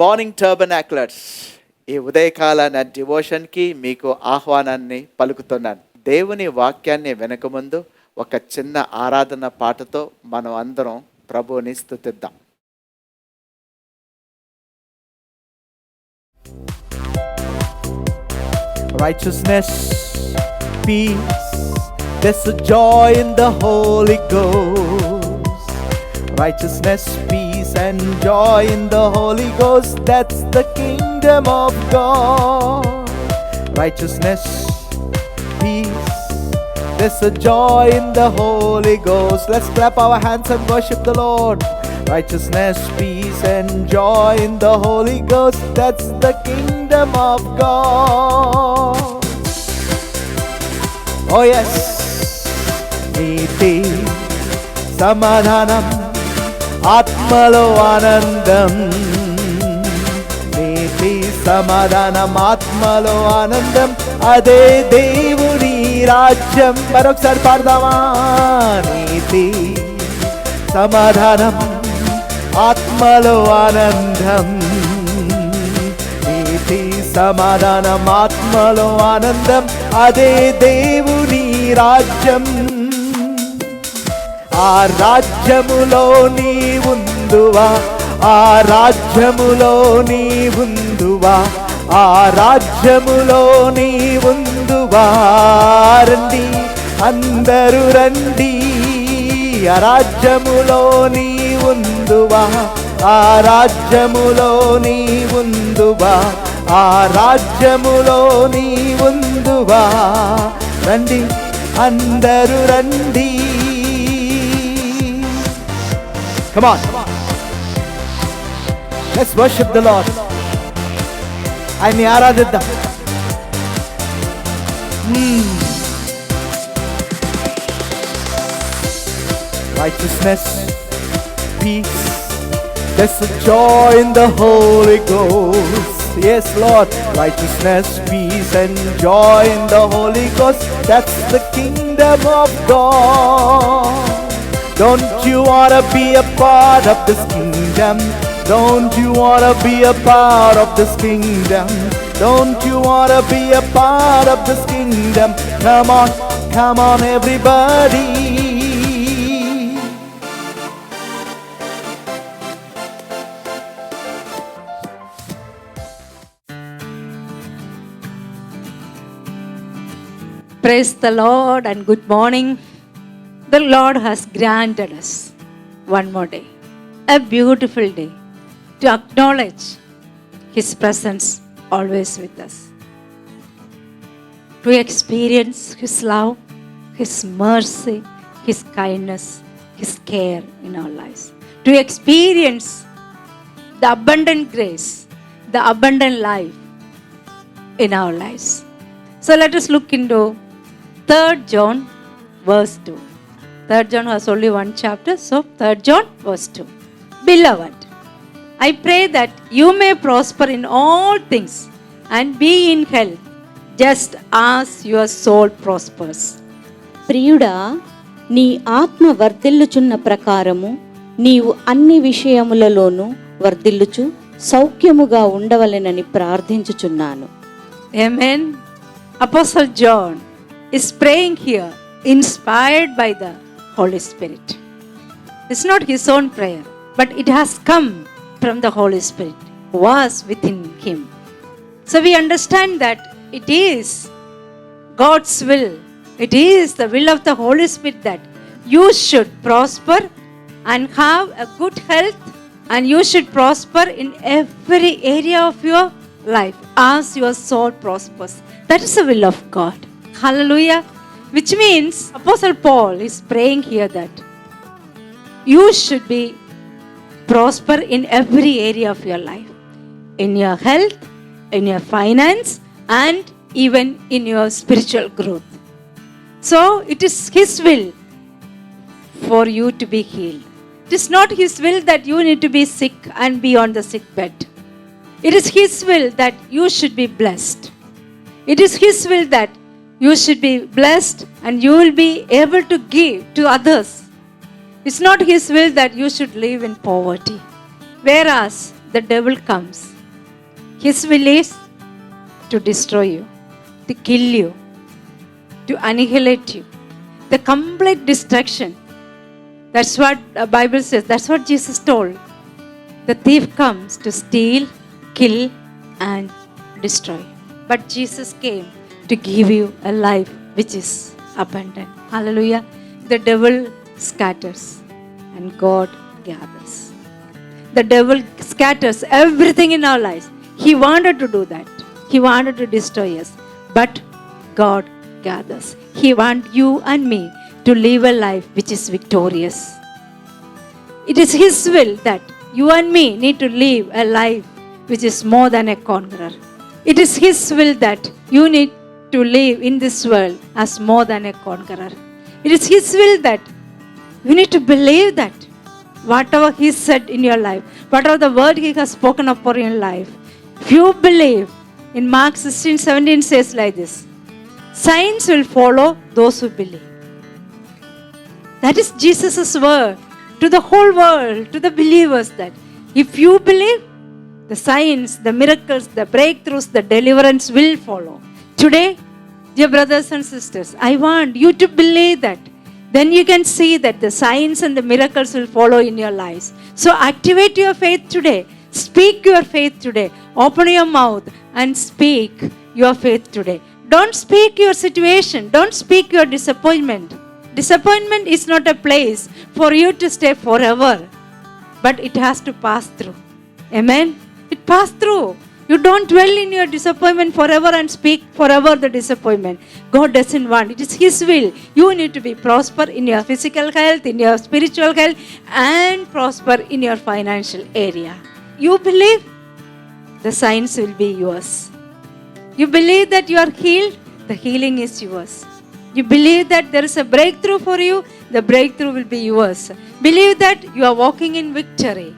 Morning టర్బనాక్యులర్స్ ఈ ఉదయకాల నా డివోషన్కి మీకు ఆహ్వానాన్ని పలుకుతున్నాను. దేవుని వాక్యాన్ని వెనక ముందు ఒక చిన్న ఆరాధన పాటతో మనం అందరం ప్రభువుని స్తుతిద్దాం. Righteousness, peace, there's a joy in the Holy Ghost. Righteousness, peace and joy in the Holy Ghost, that's the kingdom of God. Righteousness, peace, there's a joy in the Holy Ghost. Let's clap our hands and worship the Lord. Righteousness, peace and joy in the Holy Ghost, that's the kingdom of God. Oh yes. నీతి సమాధానం ఆత్మలో ఆనందం, నీతి సమాధానం ఆత్మలో ఆనందం, అదే దేవుని రాజ్యం. మరొకసారి పాడదామా? నీతి సమాధానం ఆత్మలో ఆనందం, నీతి సమాధానం ఆత్మలో ఆనందం, అదే దేవుని రాజ్యం. ఆ రాజ్యములో నీవుందువా, ఆ రాజ్యములో నీవుందువా, ఆ రాజ్యములో నీవుందువా. రండి అందరూ రండి, ఆ రాజ్యములో నీవుందువా, ఆ రాజ్యములో నీవుందువా, ఆ రాజ్యములో నీవుందువా. రండి అందరూ రండి. Come on. Let's worship the Lord. ఆయన్ని ఆరాధిద్దాం. Righteousness, peace, there's a joy in the Holy Ghost. Yes, Lord. Righteousness, peace and joy in the Holy Ghost, that's the kingdom of God. Don't you wanna be a part of this kingdom? Don't you wanna be a part of this kingdom? Don't you wanna be a part of this kingdom? Come on everybody. Praise the Lord and good morning. The Lord has granted us one more day, a beautiful day, to acknowledge His presence always with us, to experience His love, His mercy, His kindness, His care in our lives, to experience the abundant grace, the abundant life in our lives. So let us look into 3rd John verse 2. 3rd John has only one chapter, so 3rd John verse 2. Beloved, I pray that you may prosper in all things and be in health, just as your soul prospers. ప్రియుడా, నీ ఆత్మ వర్ధిల్లుచున్న ప్రకారము నీవు అన్ని విషయములలోనూ వర్ధిల్లుచు సౌఖ్యముగా ఉండవలెనని ప్రార్థించుచున్నాను. Amen. Apostle John is praying here, inspired by the Holy Spirit. It's not his own prayer, but it has come from the Holy Spirit who was within him. So we understand that it is God's will. It is the will of the Holy Spirit that you should prosper and have a good health, and you should prosper in every area of your life as your soul prospers. That is the will of God. Hallelujah. Which means Apostle Paul is praying here that you should be prosper in every area of your life, in your health, in your finance, and even in your spiritual growth. So it is His will for you to be healed. It is not His will that you need to be sick and be on the sick bed. It is His will that you should be blessed. It is His will that you should be blessed and you will be able to give to others. It's not His will that you should live in poverty. Whereas the devil comes, his will is to destroy you, to kill you, to annihilate you. The complete destruction. That's what the Bible says. That's what Jesus told. The thief comes to steal, kill, and destroy. But Jesus came to give you a life which is abundant. Hallelujah. The devil scatters and God gathers. The devil scatters everything in our lives. He wanted to do that. He wanted to destroy us. But God gathers. He wants you and me to live a life which is victorious. It is His will that you and me need to live a life which is more than a conqueror. It is His will that you need to live in this world as more than a conqueror. It is His will that you need to believe that whatever He said in your life, whatever the word He has spoken upon your life, if you believe, in Mark 16:17 says like this, signs will follow those who believe. That is Jesus' word to the whole world, to the believers, that if you believe, the signs, the miracles, the breakthroughs, the deliverance will follow. Today, dear brothers and sisters, I want you to believe that. Then you can see that the signs and the miracles will follow in your lives. So activate your faith today. Speak your faith today. Open your mouth and speak your faith today. Don't speak your situation. Don't speak your disappointment. Disappointment is not a place for you to stay forever, but it has to pass through. Amen? It passed through. You don't dwell in your disappointment forever and speak forever the disappointment. God doesn't want. It is His will. You need to be prosper in your physical health, in your spiritual health, and prosper in your financial area. You believe, the signs will be yours. You believe that you are healed, the healing is yours. You believe that there is a breakthrough for you, the breakthrough will be yours. Believe that you are walking in victory.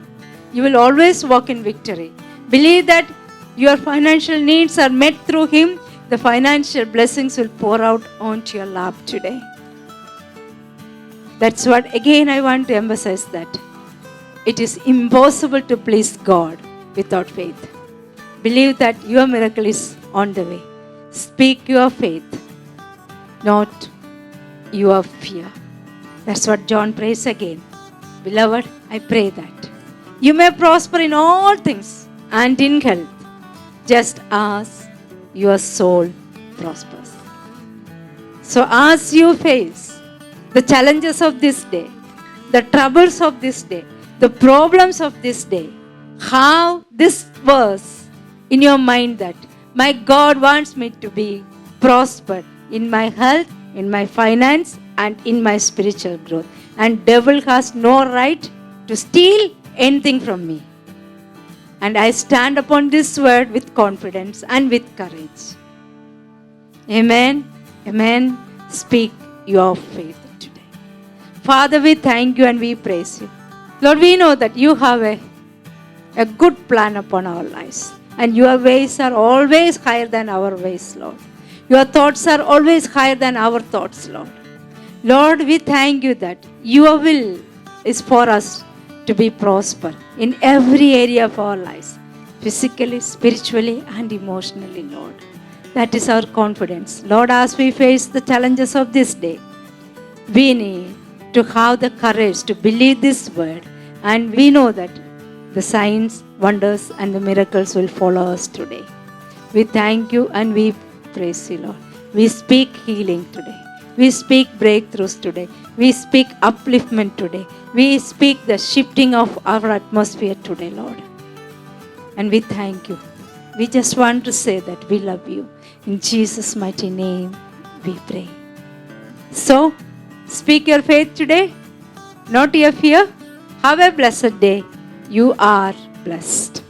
You will always walk in victory. Believe that your financial needs are met through Him. The financial blessings will pour out onto your lap today. That's what, again, I want to emphasize that. It is impossible to please God without faith. Believe that your miracle is on the way. Speak your faith, not your fear. That's what John prays again. Beloved, I pray that you may prosper in all things and in health, just as your soul prospers. So as you face the challenges of this day, the troubles of this day, the problems of this day, have this verse in your mind that my God wants me to be prospered in my health, in my finance, and in my spiritual growth. And devil has no right to steal anything from me. And I stand upon this word with confidence and with courage. Amen. Amen. Speak your faith today. Father, we thank you and we praise you. Lord, we know that you have a good plan upon our lives. And your ways are always higher than our ways, Lord. Your thoughts are always higher than our thoughts, Lord. Lord, we thank you that your will is for us to be prosper in every area of our lives, physically, spiritually, and emotionally, Lord. That is our confidence. Lord, as we face the challenges of this day, we need to have the courage to believe this word, and we know that the signs, wonders, and the miracles will follow us today. We thank you and we praise you, Lord. We speak healing today. We speak breakthroughs today. We speak upliftment today. We speak the shifting of our atmosphere today, Lord. And we thank you. We just want to say that we love you. In Jesus' mighty name, we pray. So, speak your faith today, not your fear. Have a blessed day. You are blessed.